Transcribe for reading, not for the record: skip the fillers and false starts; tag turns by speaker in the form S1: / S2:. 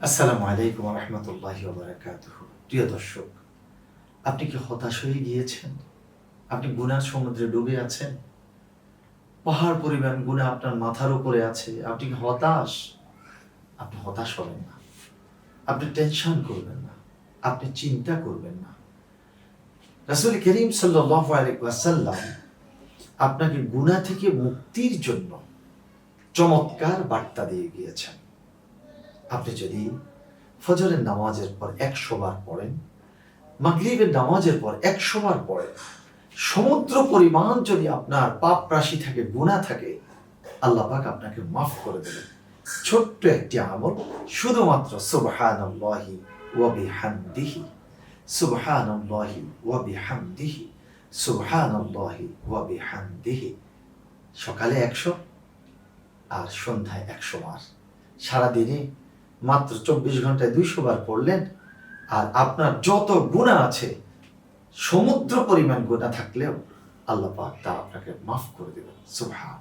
S1: আসসালামু আলাইকুম ওয়া রাহমাতুল্লাহি ওয়া বারাকাতুহু। প্রিয় দর্শক, আপনি কি হতাশ হয়ে গিয়েছেন? আপনি গুনার সমুদ্রে ডুবে আছেন? পাহাড় পরিমাণ গুনাহ আপনার মাথার উপরে আছে। আপনি কি হতাশ? আপনি হতাশ হবেন না। আপনি টেনশন করবেন না। আপনি চিন্তা করবেন না। রাসূল করিম সাল্লাল্লাহু আলাইহি ওয়াসাল্লাম আপনাকে গুনাহ থেকে মুক্তির জন্য চমৎকার বার্তা দিয়ে গিয়েছেন। আপনি যদি ফজরের নামাজের পর ১০০ বার পড়েন, মাগরিবের নামাজের পর ১০০ বার পড়েন, সমুদ্র পরিমাণ যদি আপনার পাপ রাশি থাকে, গুনাহ থাকে, আল্লাহ পাক আপনাকে মাফ করে দেবেন। ছোট্ট একটি আমল, শুধুমাত্র সুবহানাল্লাহি ওয়া বিহামদিহি, সুবহানাল্লাহি ওয়া বিহামদিহি, সুবহানাল্লাহি ওয়া বিহামদিহি। সকালে ১০০ আর সন্ধ্যায় ১০০ বার। সারাদিনে মাত্র ২৪ ঘন্টায় ২০০ বার পড়লেন, আর আপনার যত গুনাহ আছে, সমুদ্র পরিমাণ গুনাহ থাকলেও আল্লাহ পাক তা আপনাকে মাফ করে দেবেন। সুবহান